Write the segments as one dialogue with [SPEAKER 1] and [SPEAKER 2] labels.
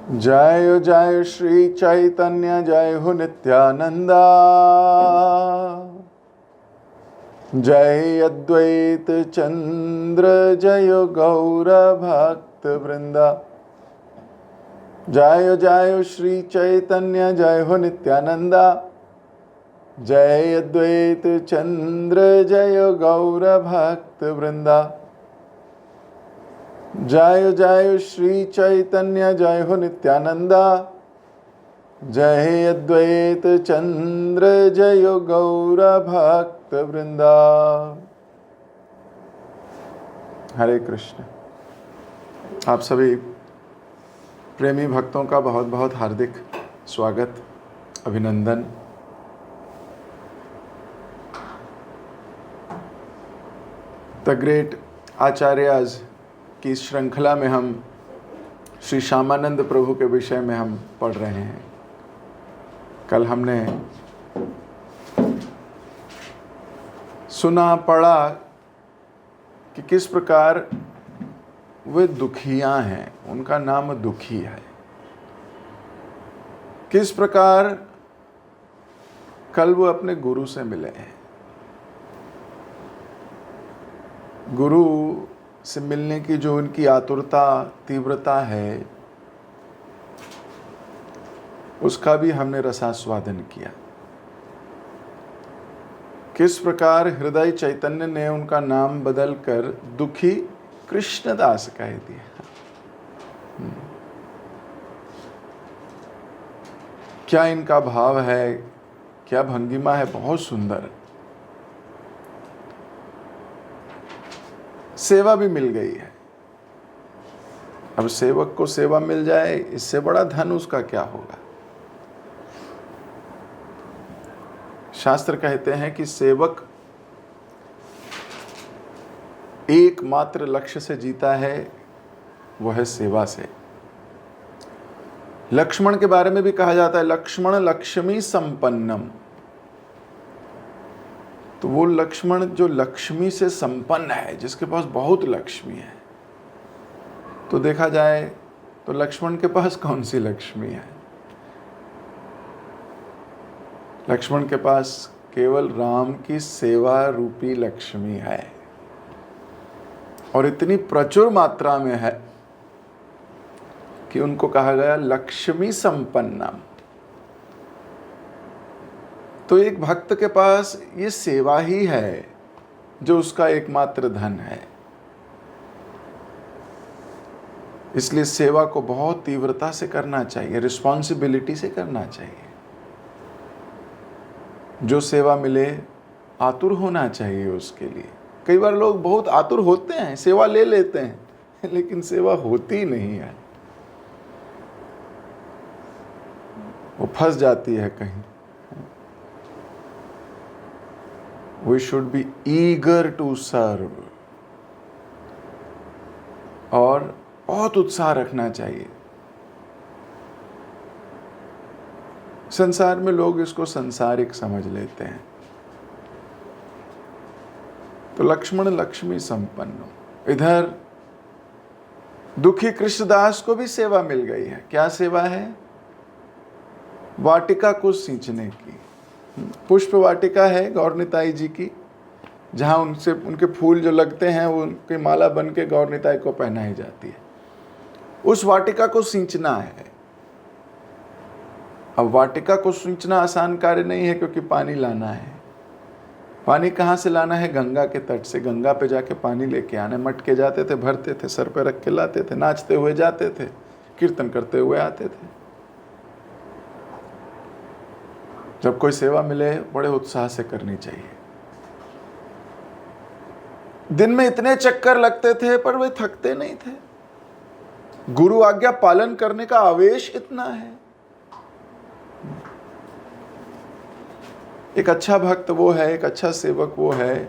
[SPEAKER 1] जय जय श्री चैतन्य जय हो नित्यानंदा। जय अद्वैत चंद्र जय गौर भक्त वृंदा। जय जय श्री चैतन्य जय हो नित्यानंदा। जय अद्वैत चंद्र जय गौर भक्त वृंदा। जय जय श्री चैतन्य जय हो नित्यानंदा। जय अद्वैत चंद्र जय गौर भक्त वृंदा। हरे कृष्ण। आप सभी प्रेमी भक्तों का बहुत बहुत हार्दिक स्वागत, अभिनंदन। द ग्रेट आचार्यज की इस श्रृंखला में हम श्री श्यामानंद प्रभु के विषय में हम पढ़ रहे हैं। कल हमने सुना पढ़ा कि किस प्रकार वे दुखियां हैं, उनका नाम दुखी है। किस प्रकार कल वो अपने गुरु से मिले हैं। गुरु से मिलने की जो उनकी आतुरता, तीव्रता है, उसका भी हमने रसास्वादन किया। किस प्रकार हृदय चैतन्य ने उनका नाम बदलकर दुखी कृष्णदास कह दिया। क्या इनका भाव है, क्या भंगिमा है, बहुत सुंदर। सेवा भी मिल गई है। अब सेवक को सेवा मिल जाए, इससे बड़ा धन उसका क्या होगा। शास्त्र कहते हैं कि सेवक एकमात्र लक्ष्य से जीता है, वह है सेवा से। लक्ष्मण के बारे में भी कहा जाता है लक्ष्मण लक्ष्मी संपन्नम। तो वो लक्ष्मण जो लक्ष्मी से संपन्न है, जिसके पास बहुत लक्ष्मी है, तो देखा जाए तो लक्ष्मण के पास कौन सी लक्ष्मी है। लक्ष्मण के पास केवल राम की सेवा रूपी लक्ष्मी है, और इतनी प्रचुर मात्रा में है कि उनको कहा गया लक्ष्मी संपन्नम। तो एक भक्त के पास ये सेवा ही है जो उसका एकमात्र धन है। इसलिए सेवा को बहुत तीव्रता से करना चाहिए, रिस्पॉन्सिबिलिटी से करना चाहिए। जो सेवा मिले आतुर होना चाहिए उसके लिए। कई बार लोग बहुत आतुर होते हैं, सेवा ले लेते हैं, लेकिन सेवा होती नहीं है, वो फंस जाती है कहीं। We should be eager to serve, और बहुत उत्साह रखना चाहिए। संसार में लोग इसको संसारिक समझ लेते हैं। तो लक्ष्मण लक्ष्मी संपन्न। इधर दुखी कृष्णदास को भी सेवा मिल गई है। क्या सेवा है? वाटिका को सींचने की। पुष्प वाटिका है गौरनिताई जी की, जहाँ उनसे उनके फूल जो लगते हैं वो उनकी माला बन के गौरनिताई को पहनाई जाती है। उस वाटिका को सींचना है। अब वाटिका को सींचना आसान कार्य नहीं है, क्योंकि पानी लाना है। पानी कहाँ से लाना है? गंगा के तट से। गंगा पे जाके पानी लेके आना। मटके जाते थे, भरते थे, सर पे रख के लाते थे, नाचते हुए जाते थे, कीर्तन करते हुए आते थे। जब कोई सेवा मिले बड़े उत्साह से करनी चाहिए। दिन में इतने चक्कर लगते थे पर वे थकते नहीं थे। गुरु आज्ञा पालन करने का आवेश इतना है। एक अच्छा भक्त वो है, एक अच्छा सेवक वो है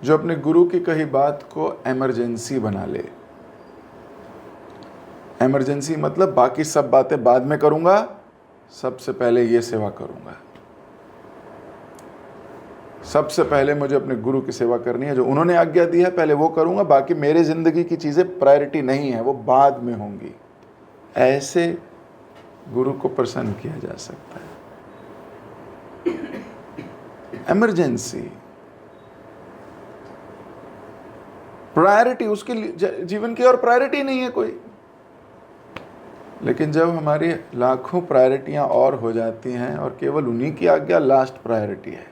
[SPEAKER 1] जो अपने गुरु की कही बात को इमरजेंसी बना ले। इमरजेंसी मतलब बाकी सब बातें बाद में करूंगा, सबसे पहले ये सेवा करूंगा। सबसे पहले मुझे अपने गुरु की सेवा करनी है। जो उन्होंने आज्ञा दी है पहले वो करूंगा, बाकी मेरे जिंदगी की चीजें प्रायोरिटी नहीं है, वो बाद में होंगी। ऐसे गुरु को प्रसन्न किया जा सकता है। इमरजेंसी, प्रायोरिटी, उसके जीवन की और प्रायोरिटी नहीं है कोई। लेकिन जब हमारी लाखों प्रायोरिटियां और हो जाती हैं और केवल उन्हीं की आज्ञा लास्ट प्रायोरिटी है,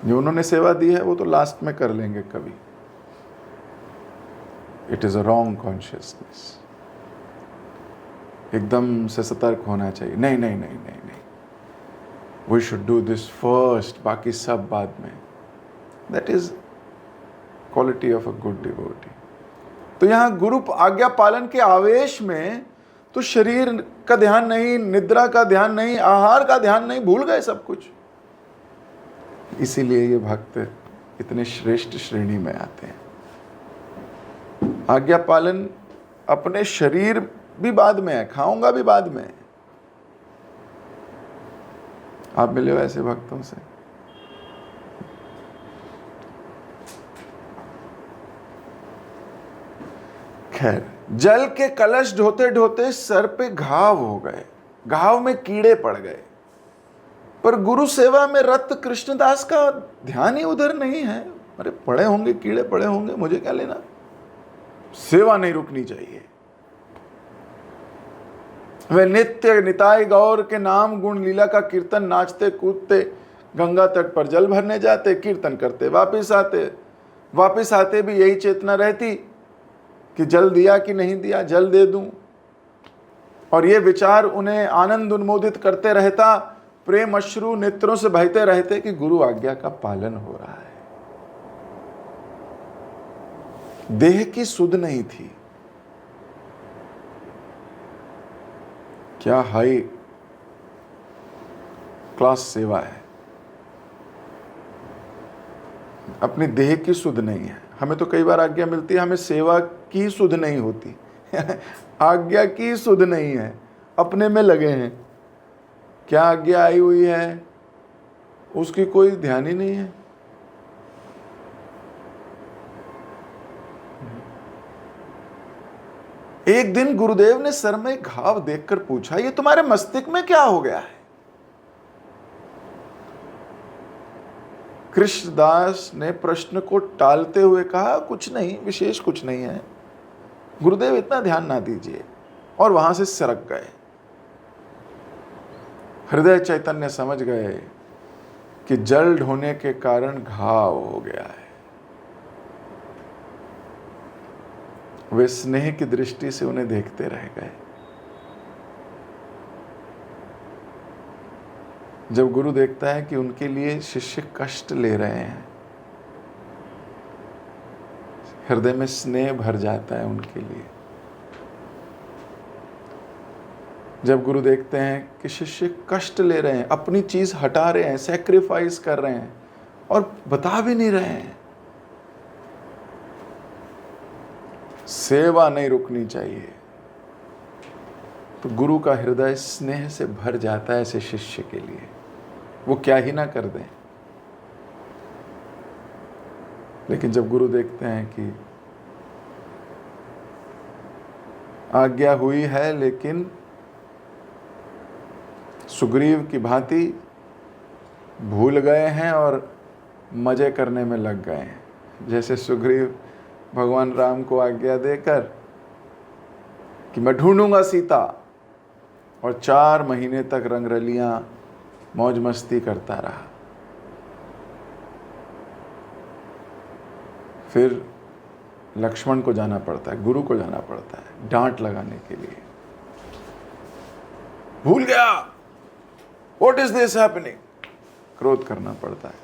[SPEAKER 1] जो उन्होंने सेवा दी है वो तो लास्ट में कर लेंगे कभी, it is a wrong consciousness. एकदम से सतर्क होना चाहिए, नहीं नहीं नहीं नहीं नहीं, we should do this first, बाकी सब बाद में। That is quality of a good devotee. तो यहां गुरु आज्ञा पालन के आवेश में तो शरीर का ध्यान नहीं, निद्रा का ध्यान नहीं, आहार का ध्यान नहीं, भूल गए सब कुछ। इसीलिए ये भक्त इतने श्रेष्ठ श्रेणी में आते हैं। आज्ञा पालन अपने शरीर भी बाद में है, खाऊंगा भी बाद में। आप मिले हो ऐसे भक्तों से? खैर, जल के कलश ढोते ढोते सर पे घाव हो गए, घाव में कीड़े पड़ गए, पर गुरु सेवा में रत कृष्णदास का ध्यान ही उधर नहीं है। अरे पड़े होंगे कीड़े, पड़े होंगे, मुझे क्या लेना, सेवा नहीं रुकनी चाहिए। वे नित्य निताई गौर के नाम गुण लीला का कीर्तन, नाचते कूदते गंगा तट पर जल भरने जाते, कीर्तन करते वापिस आते भी यही चेतना रहती कि जल दिया कि नहीं दिया, जल दे दूं। और ये विचार उन्हें आनंद उन्मोदित करते रहता, प्रेम अश्रु नेत्रों से बहते रहते कि गुरु आज्ञा का पालन हो रहा है। देह की सुध नहीं थी। क्या हाई क्लास सेवा है। अपनी देह की सुध नहीं है। हमें तो कई बार आज्ञा मिलती है, हमें सेवा की सुध नहीं होती आज्ञा की सुध नहीं है, अपने में लगे हैं। क्या आज्ञा आई हुई है उसकी कोई ध्यान ही नहीं है। एक दिन गुरुदेव ने सर में घाव देखकर पूछा, ये तुम्हारे मस्तिष्क में क्या हो गया है? कृष्णदास ने प्रश्न को टालते हुए कहा, कुछ नहीं, विशेष कुछ नहीं है गुरुदेव, इतना ध्यान ना दीजिए, और वहां से सरक गए। हृदय चैतन्य समझ गए कि जल ढोने के कारण घाव हो गया है। वे स्नेह की दृष्टि से उन्हें देखते रह गए। जब गुरु देखता है कि उनके लिए शिष्य कष्ट ले रहे हैं, हृदय में स्नेह भर जाता है उनके लिए। जब गुरु देखते हैं कि शिष्य कष्ट ले रहे हैं, अपनी चीज हटा रहे हैं, सैक्रिफाइस कर रहे हैं और बता भी नहीं रहे हैं, सेवा नहीं रुकनी चाहिए, तो गुरु का हृदय स्नेह से भर जाता है ऐसे शिष्य के लिए। वो क्या ही ना कर दें। लेकिन जब गुरु देखते हैं कि आज्ञा हुई है लेकिन सुग्रीव की भांति भूल गए हैं और मजे करने में लग गए हैं, जैसे सुग्रीव भगवान राम को आज्ञा देकर कि मैं ढूंढूंगा सीता, और 4 महीने तक रंगरलियां मौज मस्ती करता रहा। फिर लक्ष्मण को जाना पड़ता है, गुरु को जाना पड़ता है डांट लगाने के लिए। भूल गया, व्हाट इज दिस हैपनिंग, क्रोध करना पड़ता है।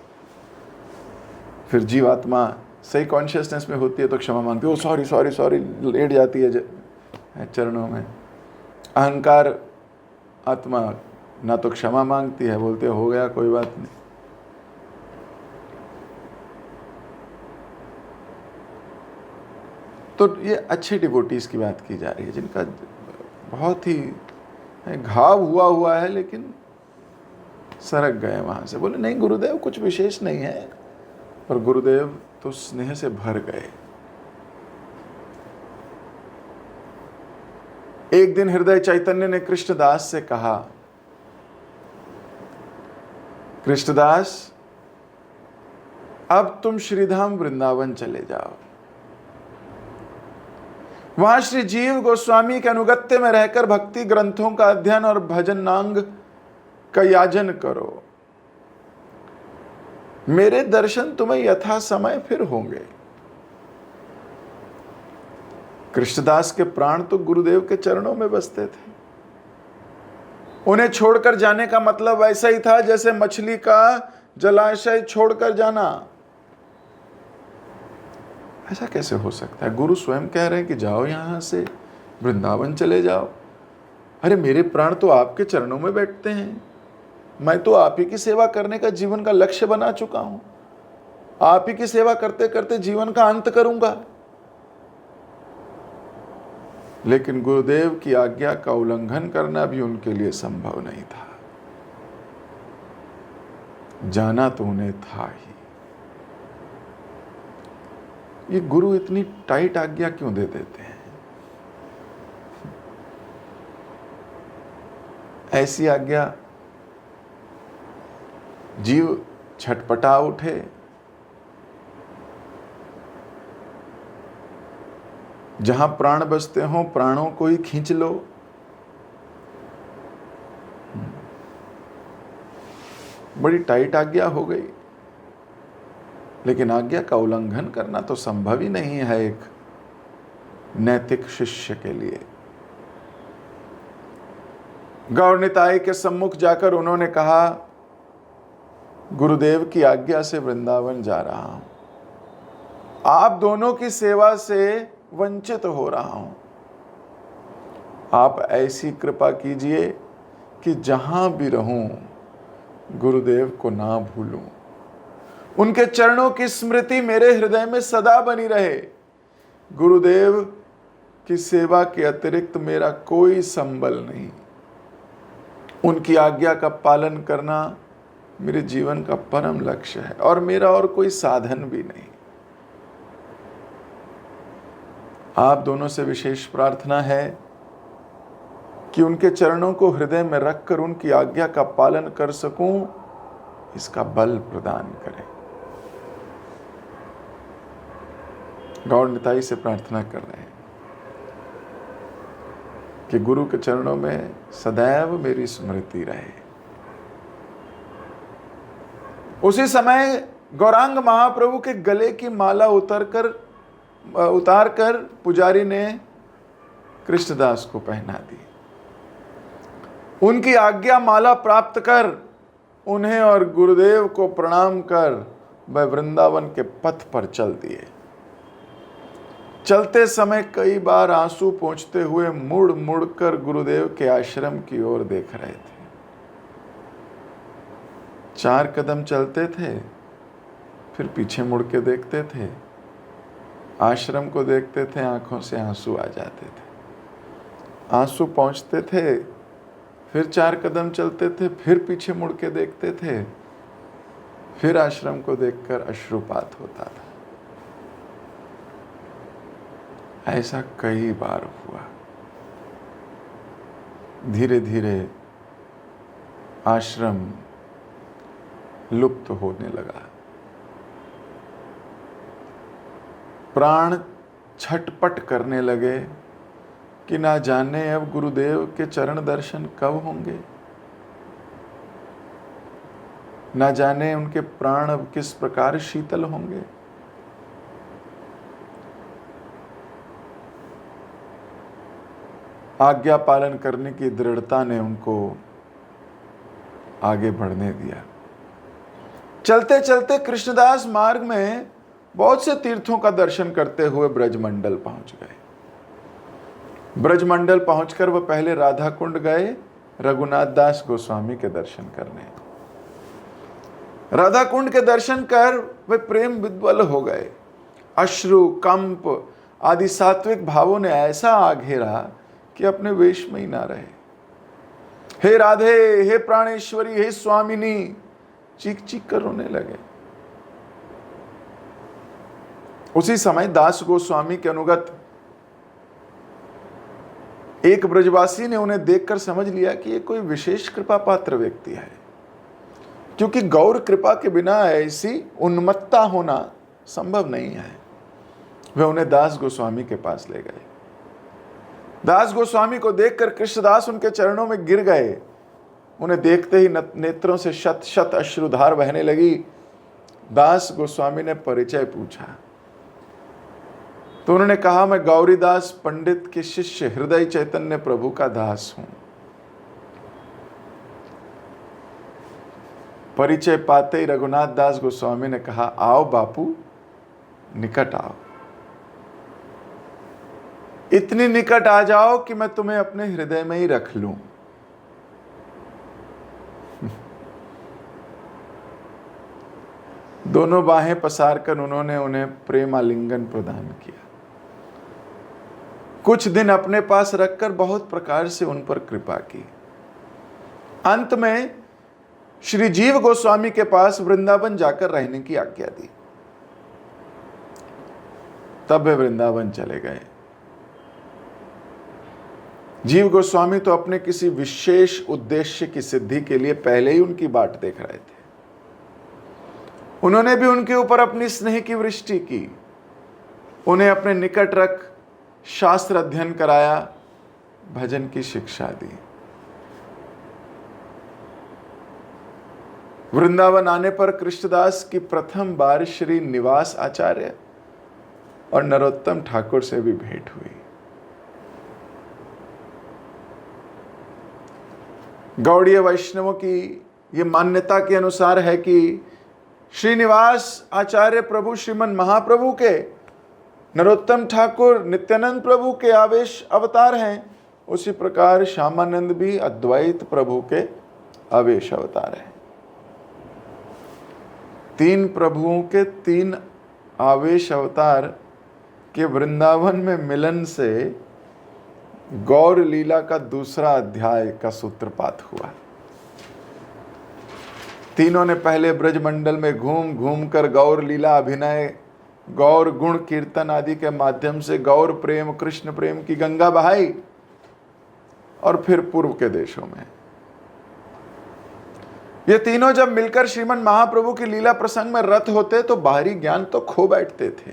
[SPEAKER 1] फिर जीवात्मा सही कॉन्शियसनेस में होती है तो क्षमा मांगती है, ओ सॉरी सॉरी सॉरी, लेट जाती है चरणों में। अहंकार आत्मा ना तो क्षमा मांगती है, बोलते हो गया कोई बात नहीं। तो ये अच्छे डिवोटीज की बात की जा रही है जिनका बहुत ही घाव हुआ है लेकिन सरक गए वहां से। बोले नहीं गुरुदेव कुछ विशेष नहीं है, पर गुरुदेव तो स्नेह से भर गए। एक दिन हृदय चैतन्य ने कृष्णदास से कहा, कृष्णदास, अब तुम श्रीधाम वृंदावन चले जाओ। वहां श्री जीव गोस्वामी के अनुगत्य में रहकर भक्ति ग्रंथों का अध्ययन और भजनांग का याजन करो। मेरे दर्शन तुम्हें यथा समय फिर होंगे। कृष्णदास के प्राण तो गुरुदेव के चरणों में बसते थे। उन्हें छोड़कर जाने का मतलब वैसा ही था जैसे मछली का जलाशय छोड़कर जाना। ऐसा कैसे हो सकता है? गुरु स्वयं कह रहे हैं कि जाओ यहां से, वृंदावन चले जाओ। अरे मेरे प्राण तो आपके चरणों में बैठते हैं। मैं तो आप ही की सेवा करने का जीवन का लक्ष्य बना चुका हूं। आप ही की सेवा करते करते जीवन का अंत करूंगा। लेकिन गुरुदेव की आज्ञा का उल्लंघन करना भी उनके लिए संभव नहीं था। जाना तो उन्हें था ही। ये गुरु इतनी टाइट आज्ञा क्यों दे देते हैं? ऐसी आज्ञा जीव छटपटा उठे, जहां प्राण बसते हो प्राणों को ही खींच लो। बड़ी टाइट आज्ञा हो गई। लेकिन आज्ञा का उल्लंघन करना तो संभव ही नहीं है एक नैतिक शिष्य के लिए। गौर निताई के सम्मुख जाकर उन्होंने कहा, गुरुदेव की आज्ञा से वृंदावन जा रहा हूं। आप दोनों की सेवा से वंचित हो रहा हूं। आप ऐसी कृपा कीजिए कि जहां भी रहूं गुरुदेव को ना भूलूं। उनके चरणों की स्मृति मेरे हृदय में सदा बनी रहे। गुरुदेव की सेवा के अतिरिक्त मेरा कोई संबल नहीं। उनकी आज्ञा का पालन करना मेरे जीवन का परम लक्ष्य है और मेरा और कोई साधन भी नहीं। आप दोनों से विशेष प्रार्थना है कि उनके चरणों को हृदय में रखकर उनकी आज्ञा का पालन कर सकूं, इसका बल प्रदान करें। गौर निताई से प्रार्थना कर रहे हैं कि गुरु के चरणों में सदैव मेरी स्मृति रहे। उसी समय गौरांग महाप्रभु के गले की माला उतार कर पुजारी ने कृष्णदास को पहना दी। उनकी आज्ञा माला प्राप्त कर उन्हें और गुरुदेव को प्रणाम कर वह वृंदावन के पथ पर चल दिए। चलते समय कई बार आंसू पोंछते हुए मुड़ मुड़ कर गुरुदेव के आश्रम की ओर देख रहे थे। 4 कदम चलते थे, फिर पीछे मुड़ के देखते थे। आश्रम को देखते थे, आंखों से आंसू आ जाते थे। आंसू पहुंचते थे, फिर 4 कदम चलते थे, फिर पीछे मुड़ के देखते थे। फिर आश्रम को देखकर अश्रुपात होता था। ऐसा कई बार हुआ। धीरे धीरे आश्रम लुप्त होने लगा। प्राण छटपट करने लगे कि ना जाने अब गुरुदेव के चरण दर्शन कब होंगे, ना जाने उनके प्राण अब किस प्रकार शीतल होंगे। आज्ञा पालन करने की दृढ़ता ने उनको आगे बढ़ने दिया। चलते चलते कृष्णदास मार्ग में बहुत से तीर्थों का दर्शन करते हुए ब्रजमंडल पहुंच गए। ब्रजमंडल पहुंचकर वह पहले राधा कुंड गए रघुनाथ दास गोस्वामी के दर्शन करने। राधा कुंड के दर्शन कर वे प्रेम विद्वल हो गए। अश्रु, कंप आदि सात्विक भावों ने ऐसा आघेरा कि अपने वेश में ही ना रहे। हे राधे, हे प्राणेश्वरी, हे स्वामिनी, चीख चीख कर रोने लगे। उसी समय दास गोस्वामी के अनुगत एक ब्रजवासी ने उन्हें देखकर समझ लिया कि ये कोई विशेष कृपा पात्र व्यक्ति है, क्योंकि गौर कृपा के बिना ऐसी उन्मत्तता होना संभव नहीं है। वे उन्हें दास गोस्वामी के पास ले गए। दास गोस्वामी को देखकर कृष्णदास उनके चरणों में गिर गए। उन्हें देखते ही नेत्रों से शत शत अश्रुधार बहने लगी। दास गोस्वामी ने परिचय पूछा तो उन्होंने कहा, मैं गौरीदास पंडित के शिष्य हृदय चैतन्य प्रभु का दास हूं। परिचय पाते ही रघुनाथ दास गोस्वामी ने कहा, आओ बापू, निकट आओ, इतनी निकट आ जाओ कि मैं तुम्हें अपने हृदय में ही रख लूं। दोनों बाहें पसार कर उन्होंने उन्हें प्रेम आलिंगन प्रदान किया। कुछ दिन अपने पास रखकर बहुत प्रकार से उन पर कृपा की। अंत में श्री जीव गोस्वामी के पास वृंदावन जाकर रहने की आज्ञा दी। तब वे वृंदावन चले गए। जीव गोस्वामी तो अपने किसी विशेष उद्देश्य की सिद्धि के लिए पहले ही उनकी बाट देख रहे थे। उन्होंने भी उनके ऊपर अपनी स्नेह की वृष्टि की। उन्हें अपने निकट रख शास्त्र अध्ययन कराया, भजन की शिक्षा दी। वृंदावन आने पर कृष्णदास की प्रथम बार श्री निवास आचार्य और नरोत्तम ठाकुर से भी भेंट हुई। गौड़ीय वैष्णवों की ये मान्यता के अनुसार है कि श्रीनिवास आचार्य प्रभु श्रीमन महाप्रभु के, नरोत्तम ठाकुर नित्यानंद प्रभु के आवेश अवतार हैं। उसी प्रकार श्यामानंद भी अद्वैत प्रभु के आवेश अवतार हैं। तीन प्रभुओं के तीन आवेश अवतार के वृंदावन में मिलन से गौर लीला का दूसरा अध्याय का सूत्रपात हुआ। तीनों ने पहले ब्रजमंडल में घूम घूम कर गौर लीला, अभिनय, गौर गुण कीर्तन आदि के माध्यम से गौर प्रेम, कृष्ण प्रेम की गंगा बहाई और फिर पूर्व के देशों में। ये तीनों जब मिलकर श्रीमन महाप्रभु की लीला प्रसंग में रत होते तो बाहरी ज्ञान तो खो बैठते थे।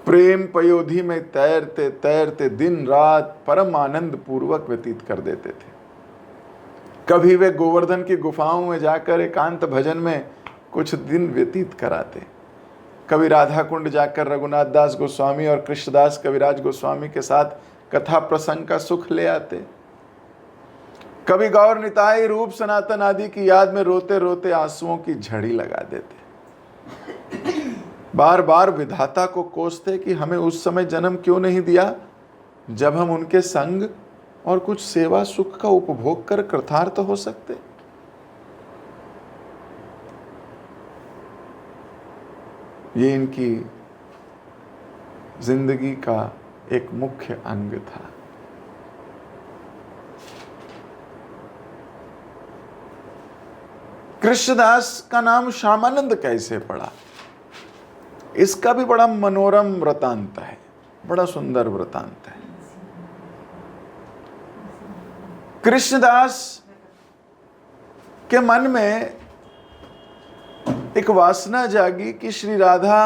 [SPEAKER 1] प्रेम पयोधी में तैरते तैरते दिन रात परम आनंद पूर्वक व्यतीत कर देते थे। कभी वे गोवर्धन की गुफाओं में जाकर एकांत भजन में कुछ दिन व्यतीत कराते, कभी राधा कुंड जाकर रघुनाथ दास गोस्वामी और कृष्णदास कविराज गोस्वामी के साथ कथा प्रसंग का सुख ले आते, कभी गौर निताई रूप सनातन आदि की याद में रोते रोते आंसुओं की झड़ी लगा देते। बार बार विधाता को कोसते कि हमें उस समय जन्म क्यों नहीं दिया जब हम उनके संग और कुछ सेवा सुख का उपभोग कर कृतार्थ हो सकते। ये इनकी जिंदगी का एक मुख्य अंग था। कृष्णदास का नाम श्यामानंद कैसे पड़ा, इसका भी बड़ा मनोरम वृतांत है, बड़ा सुंदर वृतांत है। कृष्णदास के मन में एक वासना जागी कि श्री राधा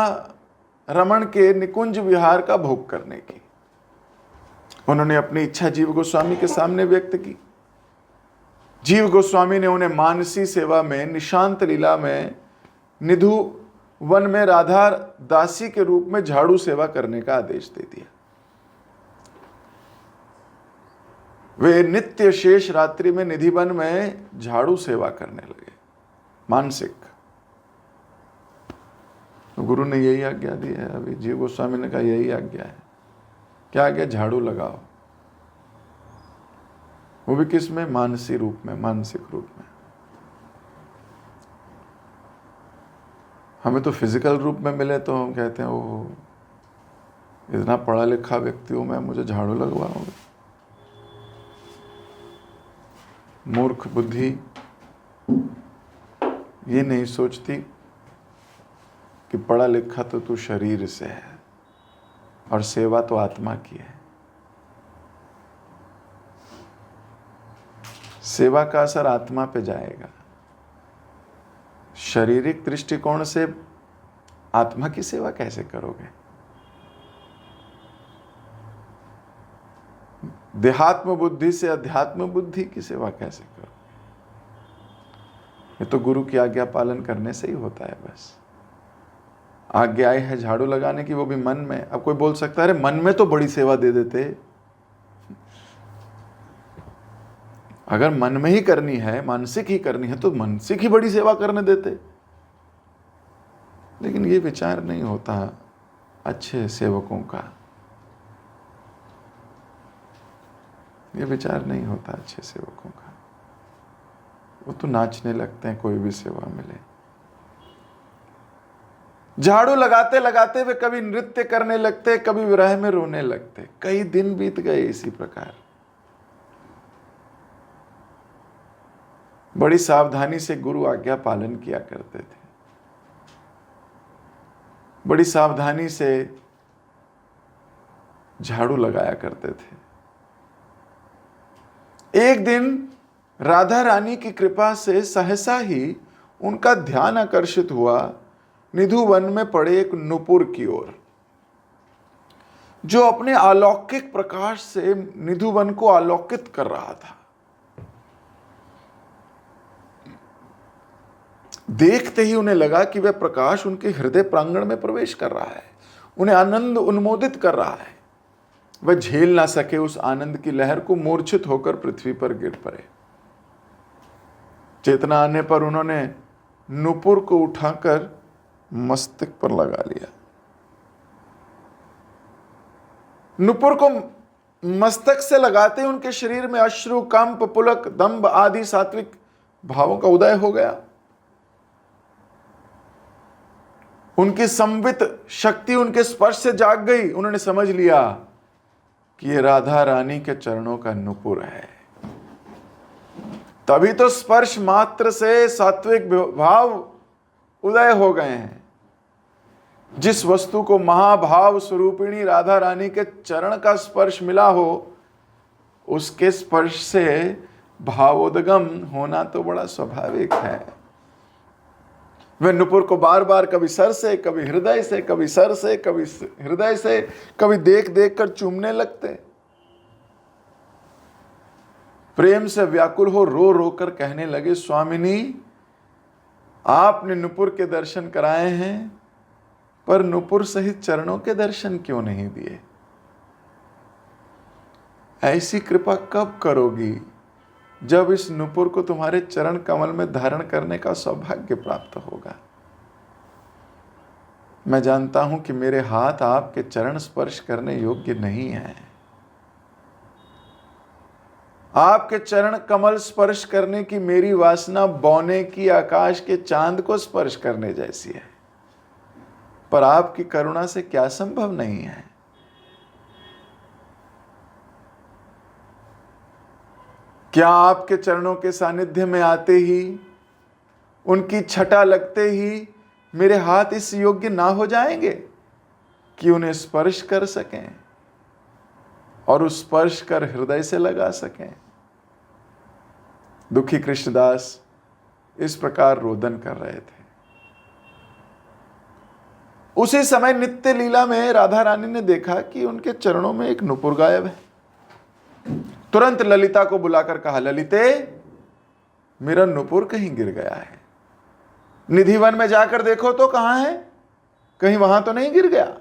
[SPEAKER 1] रमण के निकुंज विहार का भोग करने की। उन्होंने अपनी इच्छा जीव गोस्वामी के सामने व्यक्त की। जीव गोस्वामी ने उन्हें मानसी सेवा में, निशांत लीला में, निधु वन में राधा दासी के रूप में झाड़ू सेवा करने का आदेश दे दिया। वे नित्य शेष रात्रि में निधि वन में झाड़ू सेवा करने लगे, मानसिक। तो गुरु ने यही आज्ञा दी है। अभी जीव गोस्वामी ने कहा यही आज्ञा है। क्या आज्ञा? झाड़ू लगाओ। वो भी किस में? मानसी रूप में, मानसिक रूप में। हमें तो फिजिकल रूप में मिले तो हम कहते हैं ओह इतना पढ़ा लिखा व्यक्ति हूं मैं, मुझे झाड़ू लगवाओगे। मूर्ख बुद्धि ये नहीं सोचती कि पढ़ा लिखा तो तू शरीर से है और सेवा तो आत्मा की है। सेवा का असर आत्मा पे जाएगा। शारीरिक दृष्टिकोण से आत्मा की सेवा कैसे करोगे? देहात्म बुद्धि से अध्यात्म बुद्धि की सेवा कैसे करोगे? ये तो गुरु की आज्ञा पालन करने से ही होता है। बस आज्ञा आई है झाड़ू लगाने की, वो भी मन में। अब कोई बोल सकता है अरे मन में तो बड़ी सेवा दे देते। अगर मन में ही करनी है, मानसिक ही करनी है, तो मानसिक ही बड़ी सेवा करने देते। लेकिन ये विचार नहीं होता अच्छे सेवकों का। ये विचार नहीं होता अच्छे सेवकों का। वो तो नाचने लगते हैं कोई भी सेवा मिले। झाड़ू लगाते लगाते वे कभी नृत्य करने लगते, कभी विरह में रोने लगते। कई दिन बीत गए इसी प्रकार। बड़ी सावधानी से गुरु आज्ञा पालन किया करते थे। बड़ी सावधानी से झाड़ू लगाया करते थे। एक दिन राधा रानी की कृपा से सहसा ही उनका ध्यान आकर्षित हुआ निधुवन में पड़े एक नुपुर की ओर, जो अपने अलौकिक प्रकाश से निधुवन को आलोकित कर रहा था। देखते ही उन्हें लगा कि वह प्रकाश उनके हृदय प्रांगण में प्रवेश कर रहा है, उन्हें आनंद उन्मोदित कर रहा है। वह झेल ना सके उस आनंद की लहर को, मूर्छित होकर पृथ्वी पर गिर पड़े। चेतना आने पर उन्होंने नुपुर को उठाकर मस्तक पर लगा लिया। नुपुर को मस्तक से लगाते उनके शरीर में अश्रु, कंप, पुलक, दंभ आदि सात्विक भावों का उदय हो गया। उनकी संवित शक्ति उनके स्पर्श से जाग गई। उन्होंने समझ लिया कि ये राधा रानी के चरणों का नुपुर है। तभी तो स्पर्श मात्र से सात्विक भाव उदय हो गए हैं। जिस वस्तु को महाभाव स्वरूपिणी राधा रानी के चरण का स्पर्श मिला हो, उसके स्पर्श से भावोदगम होना तो बड़ा स्वाभाविक है। वे नुपुर को बार बार कभी सर से, कभी हृदय से, कभी सर से, कभी हृदय से, कभी देख देख कर चूमने लगते। प्रेम से व्याकुल हो रो रो कर कहने लगे, स्वामिनी, आपने नुपुर के दर्शन कराए हैं, पर नुपुर सहित चरणों के दर्शन क्यों नहीं दिए? ऐसी कृपा कब करोगी जब इस नुपुर को तुम्हारे चरण कमल में धारण करने का सौभाग्य प्राप्त होगा। मैं जानता हूं कि मेरे हाथ आपके चरण स्पर्श करने योग्य नहीं है। आपके चरण कमल स्पर्श करने की मेरी वासना बौने की आकाश के चांद को स्पर्श करने जैसी है, पर आपकी करुणा से क्या संभव नहीं है। क्या आपके चरणों के सानिध्य में आते ही, उनकी छटा लगते ही मेरे हाथ इस योग्य ना हो जाएंगे कि उन्हें स्पर्श कर सकें और उस स्पर्श कर हृदय से लगा सकें? दुखी कृष्णदास इस प्रकार रोदन कर रहे थे। उसी समय नित्य लीला में राधा रानी ने देखा कि उनके चरणों में एक नुपुर गायब है। तुरंत ललिता को बुलाकर कहा, ललिते, मेरा नुपुर कहीं गिर गया है, निधिवन में जाकर देखो तो कहां है, कहीं वहां तो नहीं गिर गया।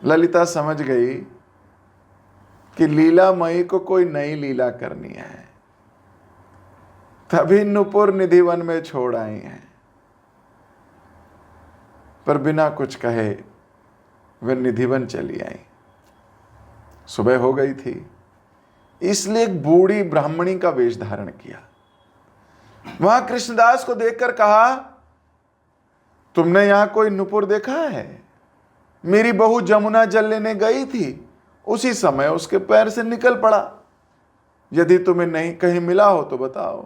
[SPEAKER 1] ललिता समझ गई कि लीलामयी को कोई नई लीला करनी है, तभी नुपुर निधिवन में छोड़ आई हैं। पर बिना कुछ कहे वह निधिवन चली आई। सुबह हो गई थी, इसलिए एक बूढ़ी ब्राह्मणी का वेश धारण किया। वहां कृष्णदास को देखकर कहा, तुमने यहां कोई नुपुर देखा है? मेरी बहू जमुना जल लेने गई थी, उसी समय उसके पैर से निकल पड़ा। यदि तुम्हें नहीं कहीं मिला हो तो बताओ।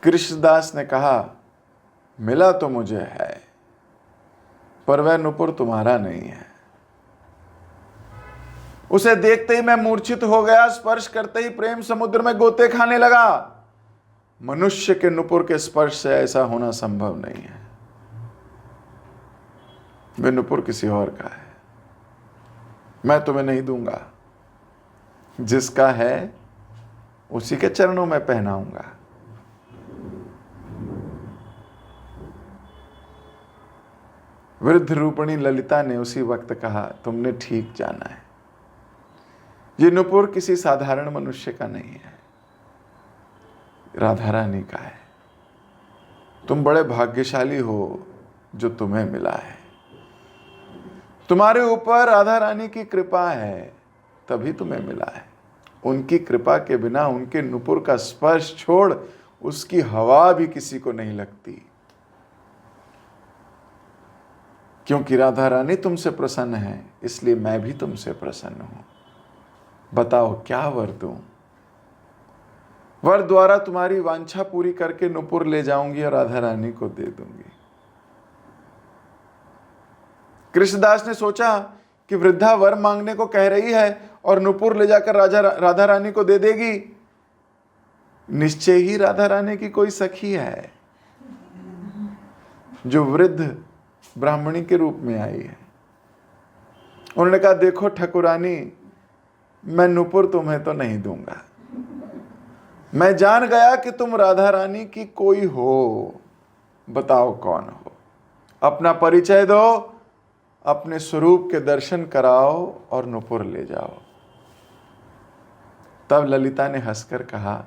[SPEAKER 1] कृष्णदास ने कहा, मिला तो मुझे है, पर वह नुपुर तुम्हारा नहीं है। उसे देखते ही मैं मूर्छित हो गया, स्पर्श करते ही प्रेम समुद्र में गोते खाने लगा। मनुष्य के नुपुर के स्पर्श से ऐसा होना संभव नहीं है। वे नुपुर किसी और का है, मैं तुम्हें नहीं दूंगा। जिसका है उसी के चरणों में पहनाऊंगा। वृद्ध रूपिणी ललिता ने उसी वक्त कहा, तुमने ठीक जाना है, ये नुपुर किसी साधारण मनुष्य का नहीं है, राधा रानी का है। तुम बड़े भाग्यशाली हो जो तुम्हें मिला है। तुम्हारे ऊपर राधा रानी की कृपा है, तभी तुम्हें मिला है। उनकी कृपा के बिना उनके नुपुर का स्पर्श छोड़ उसकी हवा भी किसी को नहीं लगती। क्योंकि राधा रानी तुमसे प्रसन्न है, इसलिए मैं भी तुमसे प्रसन्न हूं। बताओ क्या वर दूं? वर द्वारा तुम्हारी वांछा पूरी करके नुपुर ले जाऊंगी और राधा रानी को दे दूंगी। कृष्णदास ने सोचा कि वृद्धा वर मांगने को कह रही है और नुपुर ले जाकर राधा रानी को दे देगी। निश्चय ही राधा रानी की कोई सखी है जो वृद्ध ब्राह्मणी के रूप में आई है। उन्होंने कहा, देखो ठकुरानी, मैं नुपुर तुम्हें तो नहीं दूंगा। मैं जान गया कि तुम राधा रानी की कोई हो। बताओ कौन हो? अपना परिचय दो, अपने स्वरूप के दर्शन कराओ और नुपुर ले जाओ। तब ललिता ने हंसकर कहा,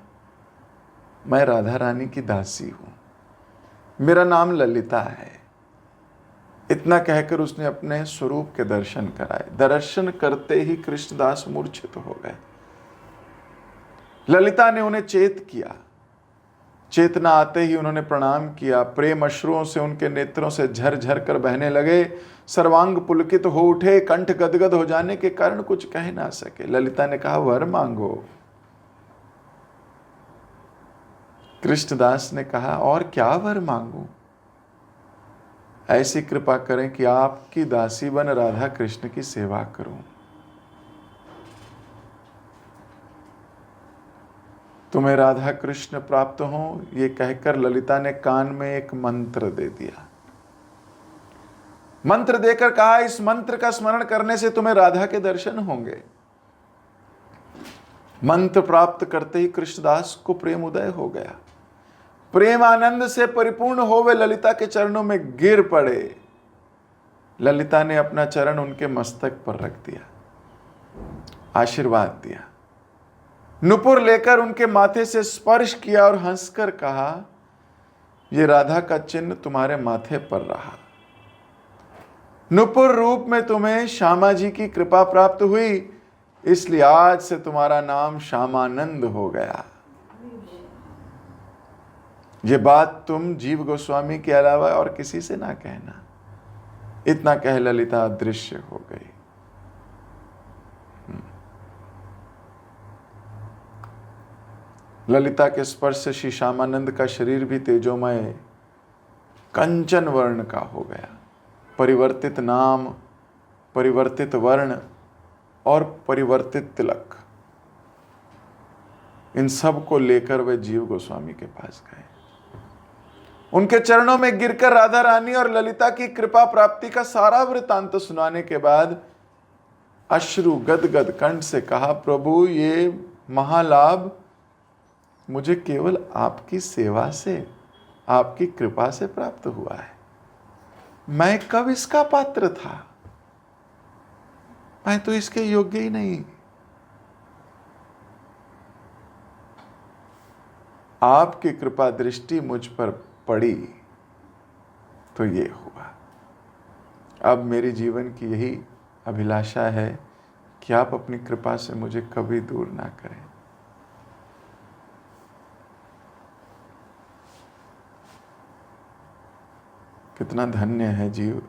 [SPEAKER 1] मैं राधा रानी की दासी हूं, मेरा नाम ललिता है। इतना कहकर उसने अपने स्वरूप के दर्शन कराए। दर्शन करते ही कृष्णदास मूर्छित हो गए। ललिता ने उन्हें चेत किया। चेतना आते ही उन्होंने प्रणाम किया। प्रेम अश्रुओं से उनके नेत्रों से झरझर कर बहने लगे। सर्वांग पुलकित हो उठे। कंठ गदगद हो जाने के कारण कुछ कह ना सके। ललिता ने कहा, वर मांगो। कृष्णदास ने कहा, और क्या वर मांगू? ऐसी कृपा करें कि आपकी दासी बन राधा कृष्ण की सेवा करूं। तुम्हें राधा कृष्ण प्राप्त हो, ये कहकर ललिता ने कान में एक मंत्र दे दिया। मंत्र देकर कहा, इस मंत्र का स्मरण करने से तुम्हें राधा के दर्शन होंगे। मंत्र प्राप्त करते ही कृष्णदास को प्रेम उदय हो गया। प्रेम आनंद से परिपूर्ण हो वे ललिता के चरणों में गिर पड़े। ललिता ने अपना चरण उनके मस्तक पर रख दिया, आशीर्वाद दिया। नुपुर लेकर उनके माथे से स्पर्श किया और हंसकर कहा, ये राधा का चिन्ह तुम्हारे माथे पर रहा। नुपुर रूप में तुम्हें श्यामा जी की कृपा प्राप्त हुई, इसलिए आज से तुम्हारा नाम श्यामानंद हो गया। ये बात तुम जीव गोस्वामी के अलावा और किसी से ना कहना। इतना कह ललिता अदृश्य हो गई। ललिता के स्पर्श से श्री श्यामानंद का शरीर भी तेजोमय कंचन वर्ण का हो गया। परिवर्तित नाम, परिवर्तित वर्ण और परिवर्तित तिलक, इन सब को लेकर वे जीव गोस्वामी के पास गए। उनके चरणों में गिरकर राधा रानी और ललिता की कृपा प्राप्ति का सारा वृतांत सुनाने के बाद अश्रु गदगद कंठ से कहा, प्रभु, ये महालाभ मुझे केवल आपकी सेवा से, आपकी कृपा से प्राप्त हुआ है। मैं कब इसका पात्र था? मैं तो इसके योग्य ही नहीं। आपकी कृपा दृष्टि मुझ पर पड़ी तो ये हुआ। अब मेरे जीवन की यही अभिलाषा है कि आप अपनी कृपा से मुझे कभी दूर ना करें। कितना धन्य है जीव।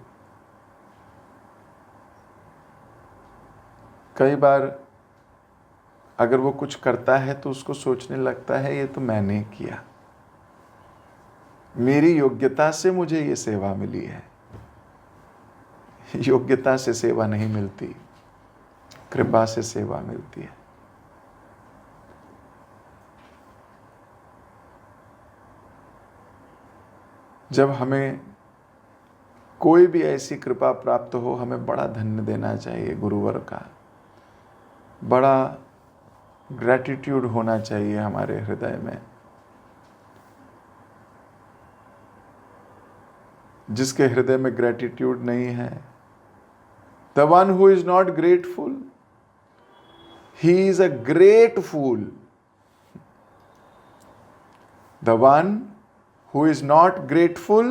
[SPEAKER 1] कई बार अगर वो कुछ करता है तो उसको सोचने लगता है, ये तो मैंने किया, मेरी योग्यता से मुझे ये सेवा मिली है। योग्यता से सेवा नहीं मिलती, कृपा से सेवा मिलती है। जब हमें कोई भी ऐसी कृपा प्राप्त हो, हमें बड़ा धन्य देना चाहिए गुरुवर का, बड़ा ग्रैटिट्यूड होना चाहिए हमारे हृदय में। जिसके हृदय में ग्रैटिट्यूड नहीं है, the one who is not grateful, he is a great fool. The one who is not grateful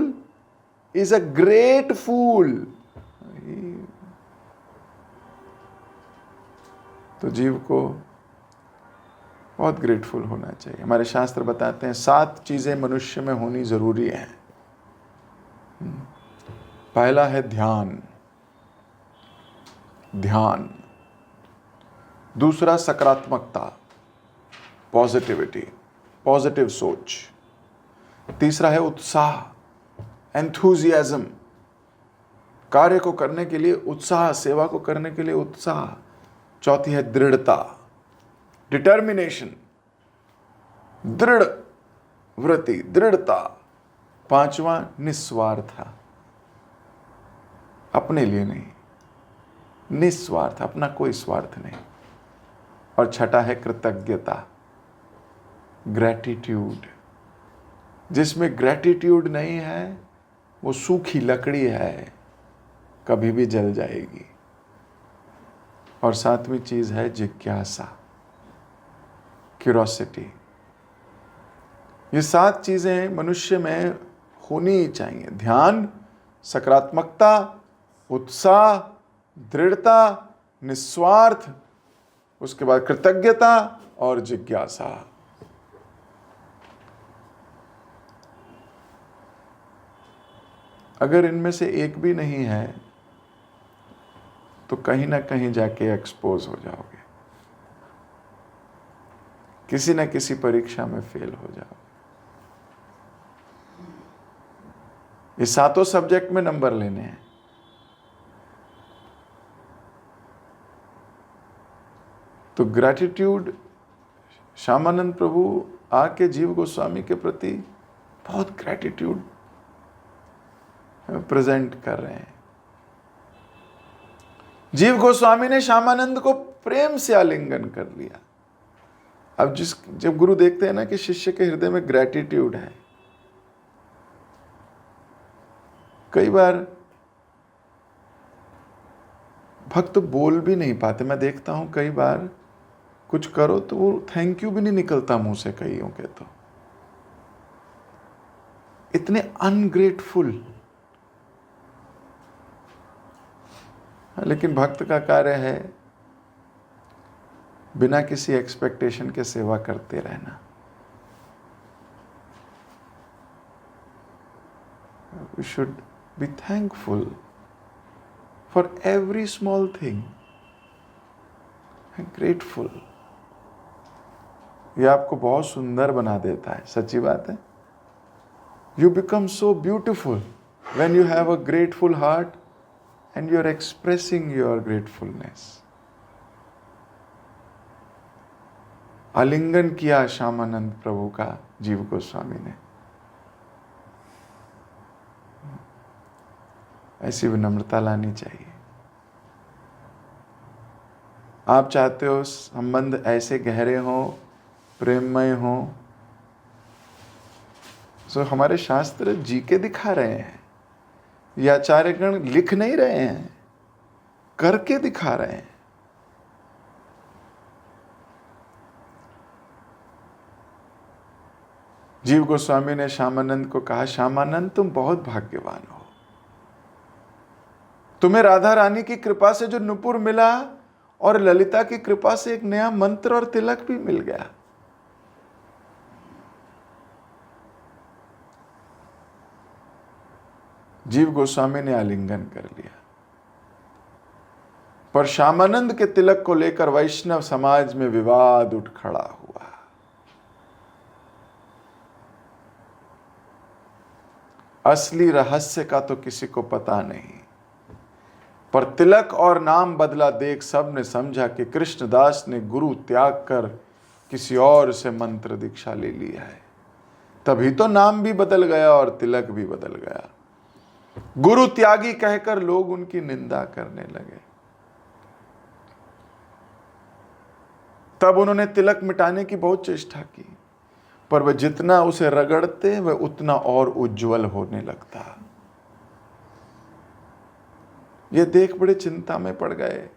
[SPEAKER 1] is a great fool। तो जीव को बहुत ग्रेटफुल होना चाहिए। हमारे शास्त्र बताते हैं 7 चीजें मनुष्य में होनी जरूरी है। पहला है ध्यान, ध्यान। दूसरा सकारात्मकता, पॉजिटिविटी, पॉजिटिव सोच। तीसरा है उत्साह, एंथुजियाज्म, कार्य को करने के लिए उत्साह, सेवा को करने के लिए उत्साह। चौथी है दृढ़ता, डिटर्मिनेशन, दृढ़ व्रति, दृढ़ता। पांचवा निस्वार्थ, अपने लिए नहीं, निस्वार्थ, अपना कोई स्वार्थ नहीं। और छठा है कृतज्ञता, ग्रैटिट्यूड। जिसमें ग्रैटिट्यूड नहीं है वो सूखी लकड़ी है, कभी भी जल जाएगी। और 7वीं चीज है जिज्ञासा, क्यूरोसिटी। ये 7 चीजें मनुष्य में होनी ही चाहिए। ध्यान, सकारात्मकता, उत्साह, दृढ़ता, निस्वार्थ, उसके बाद कृतज्ञता और जिज्ञासा। अगर इनमें से एक भी नहीं है तो कहीं ना कहीं जाके एक्सपोज हो जाओगे, किसी ना किसी परीक्षा में फेल हो जाओगे। ये 7 सब्जेक्ट में नंबर लेने हैं। तो ग्रैटिट्यूड, श्यामानंद प्रभु आके जीव गोस्वामी के प्रति बहुत ग्रैटिट्यूड प्रेजेंट कर रहे हैं। जीव गोस्वामी ने श्यामानंद को प्रेम से आलिंगन कर लिया। अब जब गुरु देखते हैं ना कि शिष्य के हृदय में ग्रैटिट्यूड है, कई बार भक्त बोल भी नहीं पाते। मैं देखता हूं कई बार कुछ करो तो वो थैंक यू भी नहीं निकलता मुंह से कईयों के, तो इतने अनग्रेटफुल। लेकिन भक्त का कार्य है बिना किसी एक्सपेक्टेशन के सेवा करते रहना। We should be thankful for every small thing and grateful। ये आपको बहुत सुंदर बना देता है, सच्ची बात है। You become so beautiful when you have a grateful heart and you are expressing your gratefulness। आलिंगन किया श्यामानंद प्रभु का जीव गोस्वामी ने। ऐसी विनम्रता लानी चाहिए। आप चाहते हो संबंध ऐसे गहरे हों, प्रेममय हों, तो हमारे शास्त्र जी के दिखा रहे हैं। ये आचार्यगण लिख नहीं रहे हैं, करके दिखा रहे हैं। जीव गोस्वामी ने श्यामानंद को कहा, श्यामानंद तुम बहुत भाग्यवान हो, तुम्हें राधा रानी की कृपा से जो नुपुर मिला और ललिता की कृपा से एक नया मंत्र और तिलक भी मिल गया। जीव गोस्वामी ने आलिंगन कर लिया, पर श्यामानंद के तिलक को लेकर वैष्णव समाज में विवाद उठ खड़ा हुआ। असली रहस्य का तो किसी को पता नहीं, पर तिलक और नाम बदला देख सब ने समझा कि कृष्णदास ने गुरु त्याग कर किसी और से मंत्र दीक्षा ले लिया है। तभी तो नाम भी बदल गया और तिलक भी बदल गया। गुरु त्यागी कहकर लोग उनकी निंदा करने लगे। तब उन्होंने तिलक मिटाने की बहुत चेष्टा की, पर वह जितना उसे रगड़ते वह उतना और उज्जवल होने लगता। ये देख बड़े चिंता में पड़ गए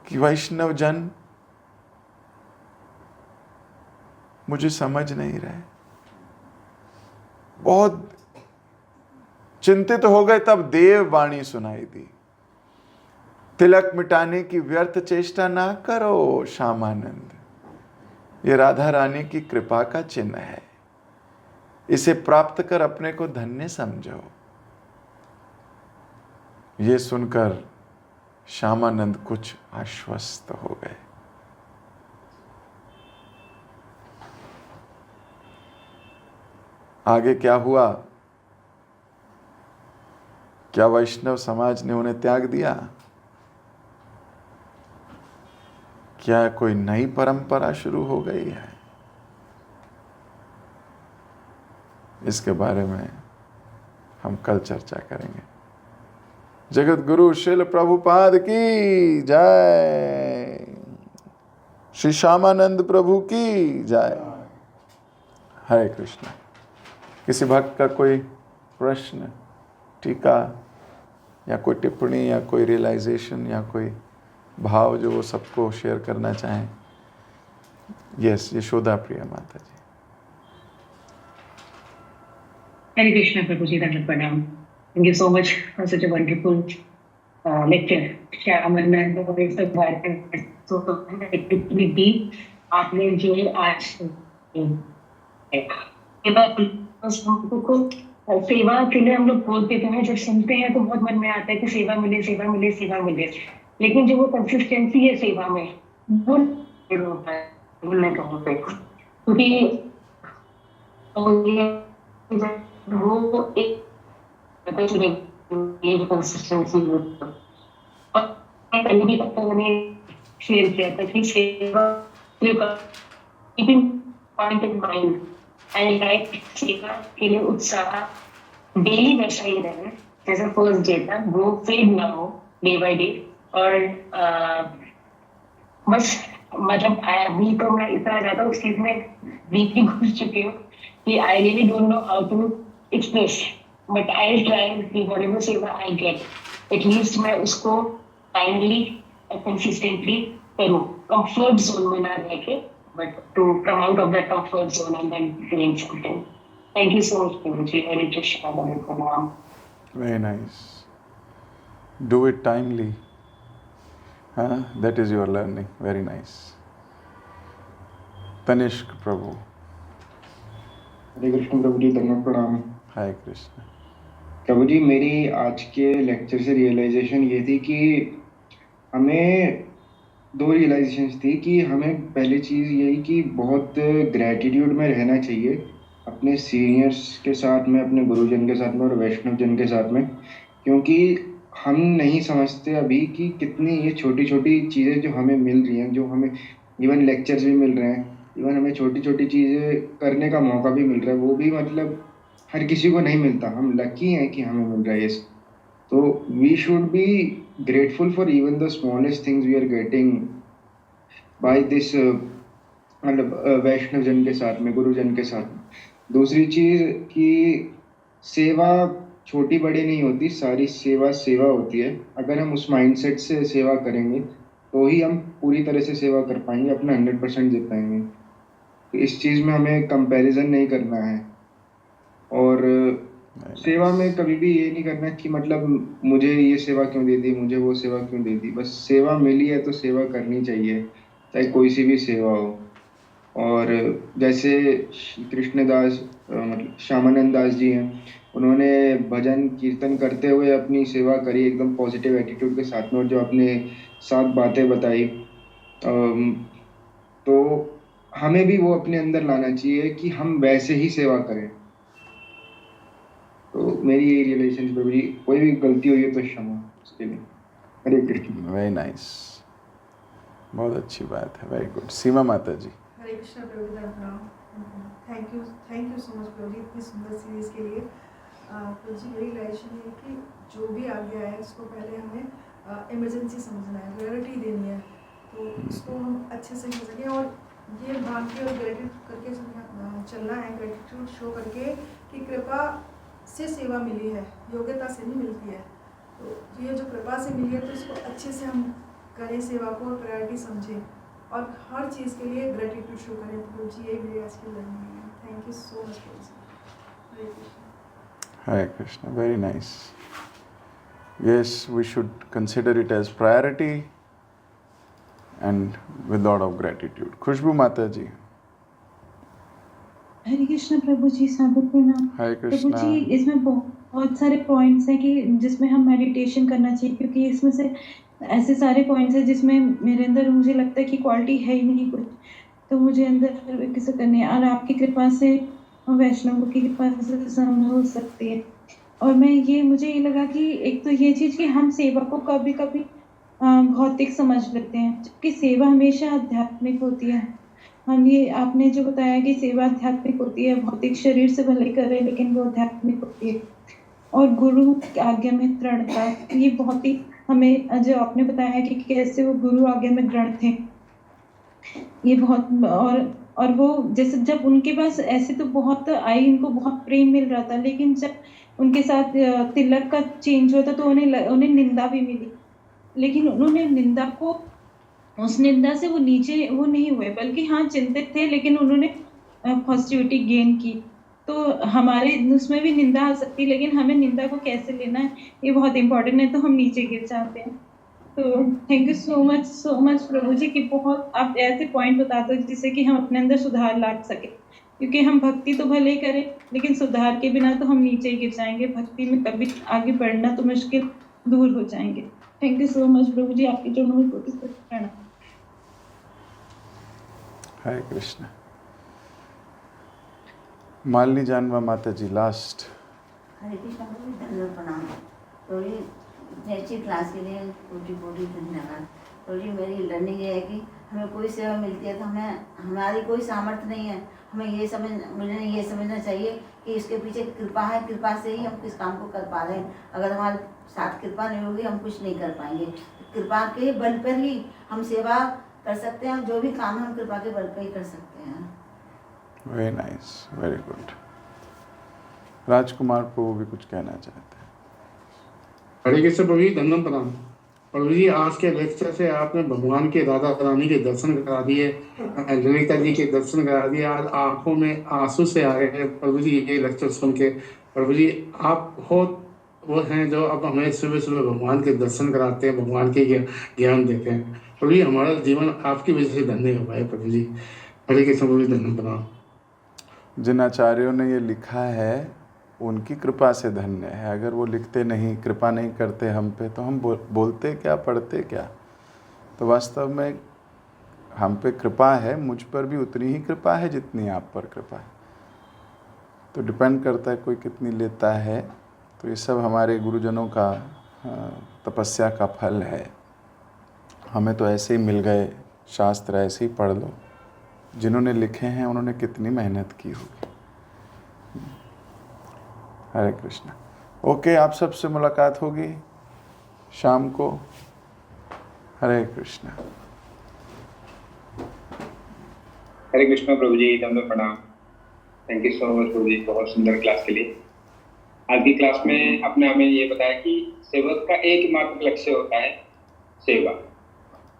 [SPEAKER 1] कि वैष्णव जन मुझे समझ नहीं रहे। बहुत चिंतित हो गए। तब देव वाणी सुनाई दी, तिलक मिटाने की व्यर्थ चेष्टा ना करो श्यामानंद, ये राधा रानी की कृपा का चिन्ह है, इसे प्राप्त कर अपने को धन्य समझो। ये सुनकर श्यामानंद कुछ आश्वस्त हो गए। आगे क्या हुआ? क्या वैष्णव समाज ने उन्हें त्याग दिया? क्या कोई नई परंपरा शुरू हो गई है? इसके बारे में हम कल चर्चा करेंगे। जगत गुरु श्रील प्रभुपाद की जय, श्री श्यामानंद प्रभु की जय। हरे कृष्ण। किसी भक्त का कोई प्रश्न, टीका या कोई टिप्पणी या कोई रियलाइजेशन या कोई भाव जो वो सबको शेयर करना चाहें? यस, यशोदा प्रिया माता जी।
[SPEAKER 2] हरे कृष्ण प्रभु जी, दंडवत प्रणाम। Thank you so much for such a wonderful lecture. Shyamanand आपने जो आज सेवा के लिए हम लोग बोलते हैं, जब सुनते हैं तो बहुत मन में आता है कि सेवा मिले सेवा मिले सेवा मिले, लेकिन जो वो कंसिस्टेंसी है सेवा में वो होता है भूलने का होता है, क्योंकि वो एक ये कंसिस्टेंसी और पहले भी मैंने शेयर किया था कि सेवा keeping point in mind and like सेवा के लिए उत्साह डेली वैसा ही रहे जैसा फर्स्ट डे था, वो फेड ना हो डे बाय डे। और बस मतलब अभी तो मैं इतना ज्यादा उस चीज में डीपली घुस चुकी हूँ कि I really don't know how to express, but I try कि whatever seva I get at least मैं उसको काइंडली और कंसिस्टेंटली करूँ, कंफर्ट जोन में ना रह के, but to come out of that comfort zone and then doing something. Thank you so much Prabhuji, Hare Krishna हरे प्रणाम।
[SPEAKER 1] Very nice. Do it timely. That is your learning. Very nice. Tanishq प्रभु।
[SPEAKER 3] हरे कृष्ण प्रभु जी, दंडवत प्रणाम।
[SPEAKER 1] हरे कृष्ण
[SPEAKER 3] प्रभु जी, मेरी आज के लेक्चर से रियलाइजेशन ये थी कि हमें दो रियलाइजेशन थी कि हमें पहली चीज़ यही कि बहुत ग्रैटिट्यूड में रहना चाहिए अपने सीनियर्स के साथ में, अपने गुरुजन के साथ में और वैष्णव जन के साथ में, क्योंकि हम नहीं समझते अभी कि कितनी ये छोटी छोटी चीज़ें जो हमें मिल रही हैं, जो हमें इवन लेक्चर्स भी मिल रहे हैं, इवन हमें छोटी छोटी चीज़ें करने का मौका भी मिल रहा है, वो भी मतलब हर किसी को नहीं मिलता। हम लकी हैं कि हमें मिल रहा है ये। तो we should be grateful for even the smallest things we are getting by this, मतलब वैष्णव जन के साथ में, गुरुजन के साथ में। दूसरी चीज़ कि सेवा छोटी बड़ी नहीं होती, सारी सेवा सेवा होती है। अगर हम उस माइंडसेट से सेवा करेंगे तो ही हम पूरी तरह से सेवा कर पाएंगे, अपना 100% दे पाएंगे। तो इस चीज़ में हमें कंपैरिजन नहीं करना है, और सेवा में कभी भी ये नहीं करना कि मतलब मुझे ये सेवा क्यों दे दी, मुझे वो सेवा क्यों दे दी। बस सेवा मिली है तो सेवा करनी चाहिए, चाहे कोई सी भी सेवा हो। और जैसे कृष्णदास मतलब श्यामानंद दास जी हैं, उन्होंने भजन कीर्तन करते हुए अपनी सेवा करी एकदम पॉजिटिव एटीट्यूड के साथ में, और जो अपने साथ बातें बताई, तो हमें भी वो अपने अंदर लाना चाहिए कि हम वैसे ही सेवा करें। तो मेरी यही रियलाइजेशन प्रभु जी, कोई भी गलती हुई है तो क्षमा उसके लिए। हरे कृष्ण।
[SPEAKER 1] वेरी नाइस, बहुत अच्छी बात है, वेरी गुड। सीमा माता जी।
[SPEAKER 4] हरे कृष्णा प्रभु जी, प्रणाम। Thank you so much Prabhu जी इतनी सुंदर सीरीज के लिए। प्रभु जी मेरी रियलाइजेशन है कि जो भी आ गया है उसको पहले हमें इमरजेंसी समझना है, प्रायोरिटी देनी है, तो उसको हम अच्छे से कर सकें और ये मान के और ग्रेटिट्यूड करके चलना है, ग्रेटिट्यूड शो करके कि कृपा से सेवा मिली है, योग्यता से नहीं मिलती है। तो ये जो कृपा से मिली है तो इसको अच्छे से हम करें सेवा को और प्रायोरिटी समझें और हर चीज़ के लिए ग्रेटिट्यूड शो करें। प्रभु जी यही मेरी आज की लर्निंग है। Thank you so much Prabhu ji. Hare Krishna.
[SPEAKER 1] Hare Krishna, very nice. Yes, we should consider it as priority and with lot of gratitude. Khushbu Mata ji.
[SPEAKER 5] हरे कृष्ण प्रभु जी, साधु प्रणाम।
[SPEAKER 1] Hare
[SPEAKER 5] प्रभु
[SPEAKER 1] Krishna.
[SPEAKER 5] जी इसमें बहुत सारे पॉइंट्स हैं कि जिसमें हम मेडिटेशन करना चाहिए, क्योंकि इसमें से ऐसे सारे पॉइंट्स हैं जिसमें मेरे अंदर मुझे लगता है कि क्वालिटी है ही नहीं कुछ, तो मुझे अंदर विकसित करनी है और आपकी कृपा से, वैष्णव की कृपा से संभव हो सकती है। और मुझे ये लगा कि एक तो ये चीज़ कि हम सेवा को कभी कभी भौतिक समझ लेते हैं, जबकि सेवा हमेशा आध्यात्मिक होती है। हम ये आपने जो बताया कि सेवा आध्यात्मिक होती है, भौतिक शरीर से भले कर रहे लेकिन वो आध्यात्मिक होती है। और गुरु की आज्ञा में दृढ़ता, ये बहुत ही हमें जो आपने बताया कि कैसे वो गुरु आज्ञा में दृढ़ थे, ये बहुत। और वो जैसे जब उनके पास ऐसे तो बहुत आई, इनको बहुत प्रेम मिल रहा था, लेकिन जब उनके साथ तिलक का चेंज होता तो उन्हें निंदा भी मिली, लेकिन उन्होंने निंदा को, उस निंदा से वो नीचे वो नहीं हुए, बल्कि हाँ चिंतित थे, लेकिन उन्होंने पॉजिटिविटी गेन की। तो हमारे उसमें भी निंदा आ सकती है, लेकिन हमें निंदा को कैसे लेना है ये बहुत इंपॉर्टेंट है, तो हम नीचे गिर जाते हैं। तो thank you so much Prabhu जी कि बहुत आप ऐसे पॉइंट बताते हो जिससे कि हम अपने अंदर सुधार ला सके, क्योंकि हम भक्ति तो भले ही करें लेकिन सुधार के बिना तो हम नीचे ही गिर जाएंगे, भक्ति में कभी आगे बढ़ना तो मुश्किल दूर हो जाएंगे। Thank you so much Prabhu जी, आपके चरणों में कोटि कोटि प्रणाम।
[SPEAKER 1] Hare Krishna. मालिनी जानवा माता जी लास्ट।
[SPEAKER 6] हरे कृष्ण प्रभु, धन्यवाद प्रणाम प्रभु जी, इतनी अच्छी क्लास के लिए कोटि कोटि धन्यवाद प्रभु जी। मेरी लर्निंग ये है कि हमें कोई सेवा मिलती है तो हमारी कोई सामर्थ्य नहीं है, मुझे ये समझना चाहिए कि इसके पीछे कृपा है, कृपा से ही हम किस काम को कर पा रहे हैं। अगर हमारे साथ कृपा नहीं होगी हम कुछ नहीं कर पाएंगे। कृपा के बल पर ही हम सेवा कर सकते हैं, जो भी काम हम कृपा के बल पर ही कर सकते हैं।
[SPEAKER 1] Very nice, very good. Rajkumar Prabhu भी कुछ कहना चाहते हैं।
[SPEAKER 7] हरे कृष्ण प्रभु जी, धन्यवाद प्रणाम प्रभु जी। आज के लेक्चर से आपने भगवान के, राधा रानी के दर्शन करा दिए, ललिता जी के दर्शन करा दिए, आज आंखों में आंसू से आ रहे हैं प्रभु जी ये लेक्चर सुन के। प्रभु जी आप बहुत वो हैं जो अब हमें सुबह सुबह भगवान के दर्शन कराते हैं, भगवान के ज्ञान देते हैं। प्रभु जी हमारा जीवन आपकी वजह से धन्य हो पाए प्रभु जी। हरे कृष्ण प्रभु जी, धन्यवाद प्रणाम।
[SPEAKER 1] जिन आचार्यों ने ये लिखा है उनकी कृपा से धन्य है। अगर वो लिखते नहीं, कृपा नहीं करते हम पे, तो हम बोलते क्या, पढ़ते क्या। तो वास्तव में हम पे कृपा है, मुझ पर भी उतनी ही कृपा है जितनी आप पर कृपा है। तो डिपेंड करता है कोई कितनी लेता है। तो ये सब हमारे गुरुजनों का तपस्या का फल है। हमें तो ऐसे ही मिल गए, शास्त्र ऐसे ही पढ़ लो। जिन्होंने लिखे हैं उन्होंने कितनी मेहनत की होगी। हरे कृष्णा। ओके, आप सबसे मुलाकात होगी शाम को। हरे कृष्णा।
[SPEAKER 8] हरे कृष्णा प्रभु जी, धन्यवाद प्रणाम। Thank you so much Prabhu जी, बहुत सुंदर क्लास के लिए। आज की क्लास में आपने हमें ये बताया कि सेवक का एकमात्र लक्ष्य होता है सेवा।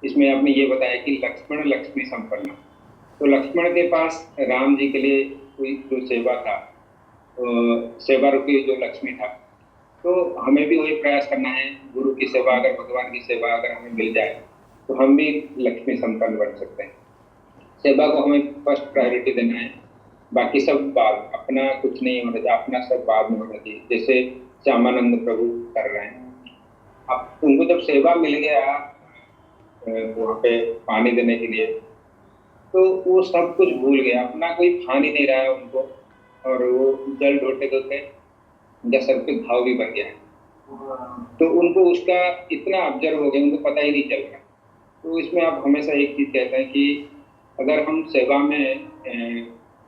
[SPEAKER 8] इसमें आपने ये बताया कि लक्ष्मण लक्ष्मी संपन्न, तो लक्ष्मण के पास राम जी के लिए कोई जो सेवा था, सेवा रूपी जो लक्ष्मी था, तो हमें भी वही प्रयास करना है। गुरु की सेवा, अगर भगवान की सेवा अगर हमें मिल जाए तो हम भी लक्ष्मी संपन्न बन सकते हैं। सेवा को हमें फर्स्ट प्रायोरिटी देना है, बाकी सब बाद, अपना कुछ नहीं होना चाहिए, अपना सब बाद में होना चाहिए। जैसे श्यामानंद प्रभु कर रहे हैं, अब उनको जब सेवा मिल गया वहाँ पे पानी देने के लिए, तो वो सब कुछ भूल गया, अपना कोई भान ही नहीं रहा है उनको। और वो जल ढोते ढोते उनका सर पे घाव भी बन गया है। तो उनको उसका इतना ऑब्जर्व हो गया, उनको पता ही नहीं चल रहा। तो इसमें आप हमेशा एक चीज कहते हैं कि अगर हम सेवा में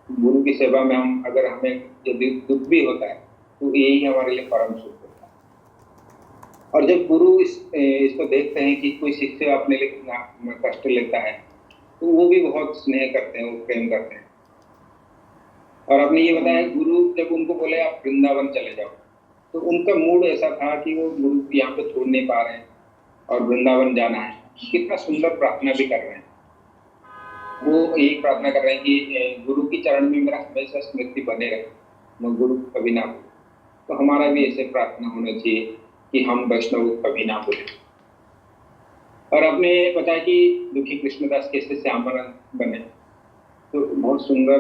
[SPEAKER 8] गुरु की सेवा में हम अगर हमें यदि दुख भी होता है तो यही हमारे लिए परम सुख होता है। और जब गुरु इसको देखते हैं कि कोई शिष्य अपने लिए कितना कष्ट लेता है तो वो भी बहुत स्नेह करते हैं, वो प्रेम करते हैं। और आपने ये बताया गुरु जब उनको बोले आप वृंदावन चले जाओ, तो उनका मूड ऐसा था कि वो गुरु यहाँ पे छोड़ नहीं पा रहे हैं और वृंदावन जाना है। कितना सुंदर प्रार्थना भी कर रहे हैं। वो यही प्रार्थना कर रहे हैं कि गुरु की चरण में मेरा हमेशा स्मृति बने रहे, मैं गुरु को कभी ना भूलूं। तो हमारा भी ऐसे प्रार्थना होना चाहिए कि हम वैष्णव को कभी ना भूलें। और आपने बताया कि दुखी कृष्णदास कैसे श्यामानंद बने, तो बहुत सुंदर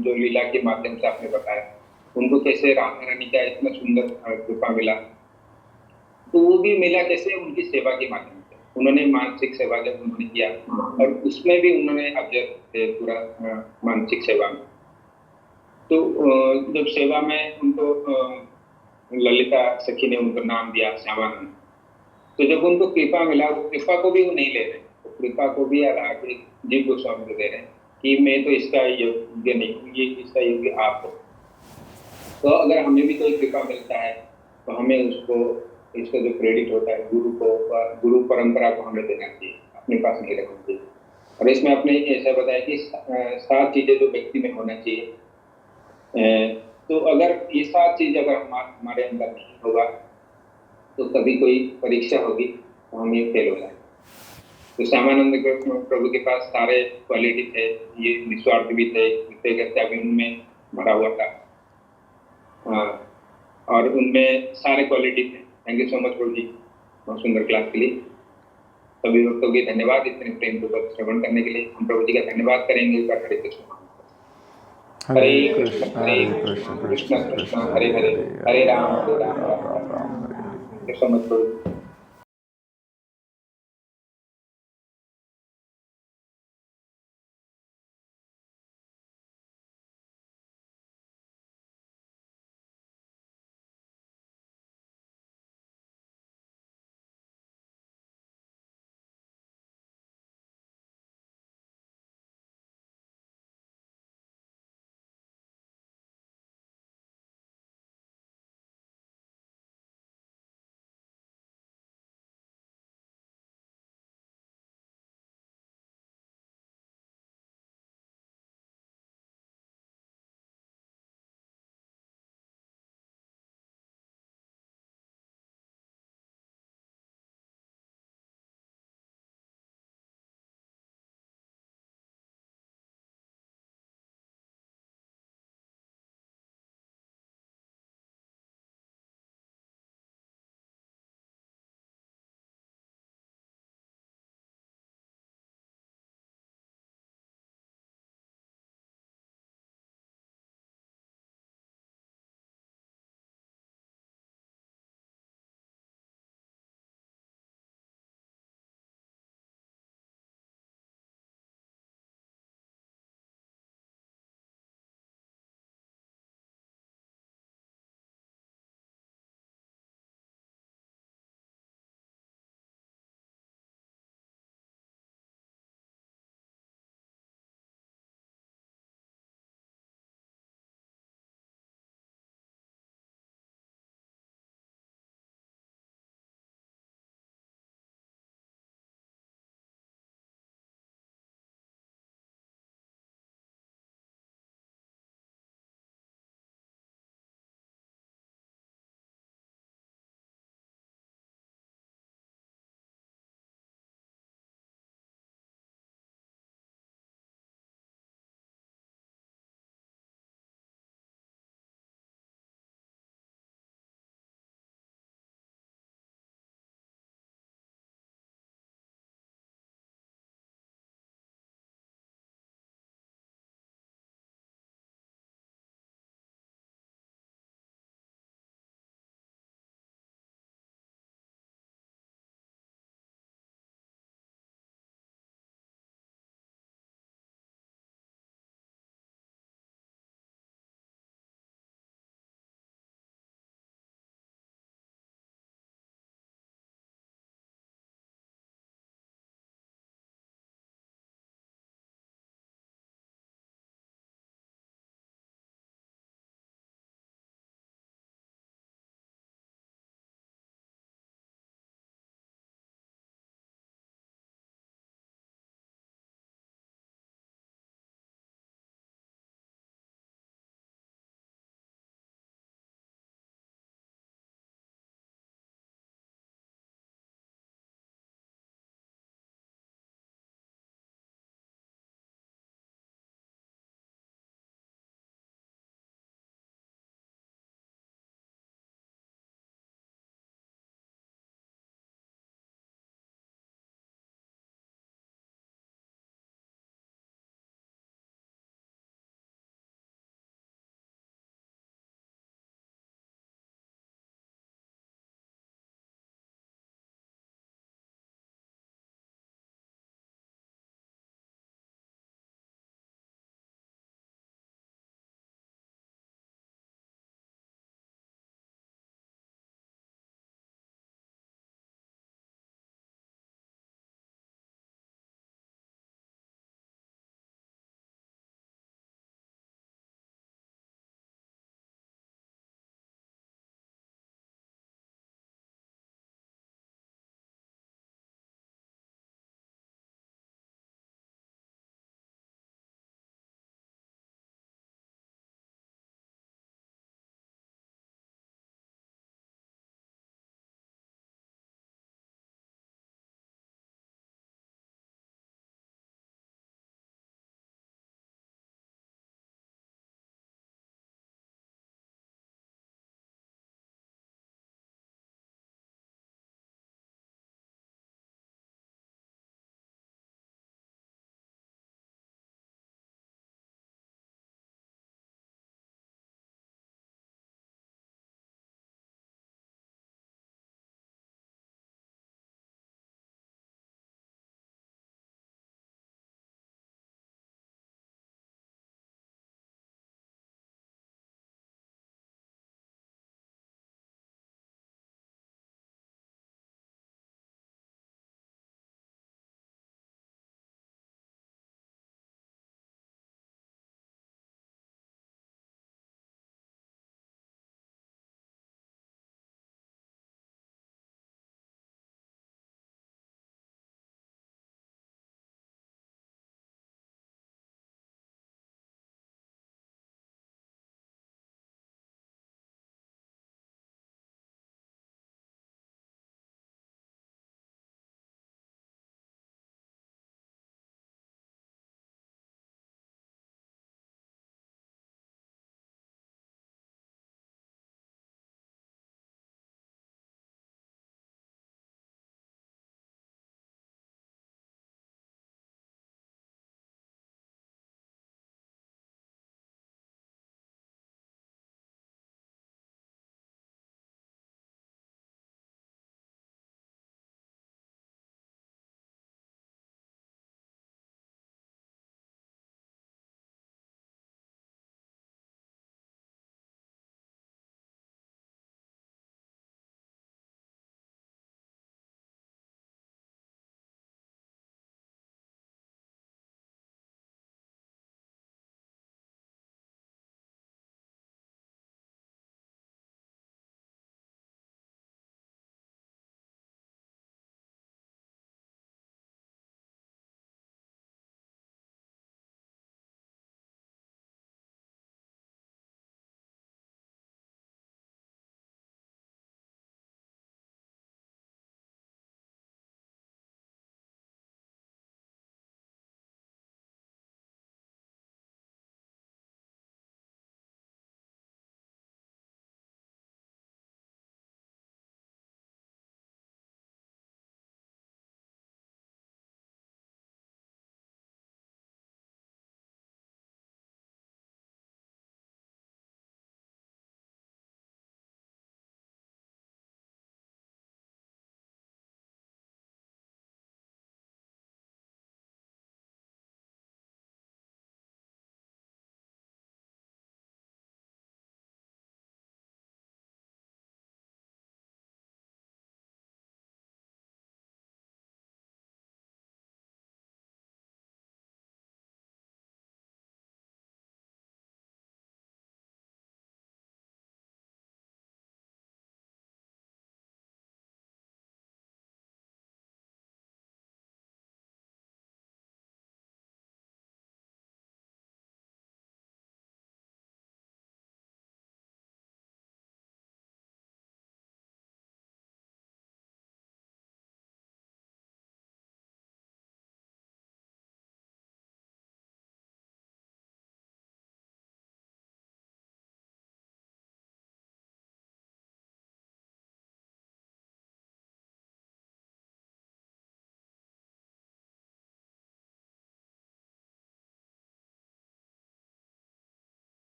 [SPEAKER 8] जो लीला के माध्यम से आपने बताया उनको कैसे राधा रानी का इतना सुंदर कृपा मिला। तो वो भी मिला कैसे, उनकी सेवा के माध्यम से। उन्होंने मानसिक सेवा जब उन्होंने किया और उसमें भी उन्होंने ऑब्जर्व थे पूरा मानसिक सेवा में। तो जब सेवा में उनको ललिता सखी ने उनको नाम दिया श्यामानंद, तो जब उनको कृपा मिला, वो कृपा को भी वो नहीं ले रहे, तो कृपा को भी आगे जीव गोस्वामी को दे रहे हैं कि मैं तो इसका योग्य नहीं हूँ, ये इसका योग्य आप हो। तो अगर हमें भी कोई कृपा मिलता है तो हमें इसका जो क्रेडिट होता है गुरु को, गुरु परंपरा को हमें देना चाहिए, अपने पास नहीं रखना चाहिए। और इसमें आपने ऐसा बताया कि 7 चीजें जो व्यक्ति में होना चाहिए। तो अगर ये 7 चीज अगर हमारे अंदर नहीं होगा तो कभी कोई परीक्षा होगी तो हम ये फेल हो जाएंगे। तो श्यामानंद प्रभु के पास सारे क्वालिटी थे, ये निस्वार्थ भी थे, कृतज्ञता भी उनमें भरा हुआ था। और उनमें सारे क्वालिटी थे। Thank you so much Prabhu जी, बहुत सुंदर क्लास के लिए। सभी भक्तों के धन्यवाद इतने प्रेम पूर्वक श्रवण करने के लिए। हम प्रभु जी का धन्यवाद करेंगे। Hare Krishna
[SPEAKER 1] Hare Krishna Hare Krishna
[SPEAKER 8] Krishna Krishna Hare Hare, Hare Ram Hare Ram Ram Ram. Thank you so much Prabhu.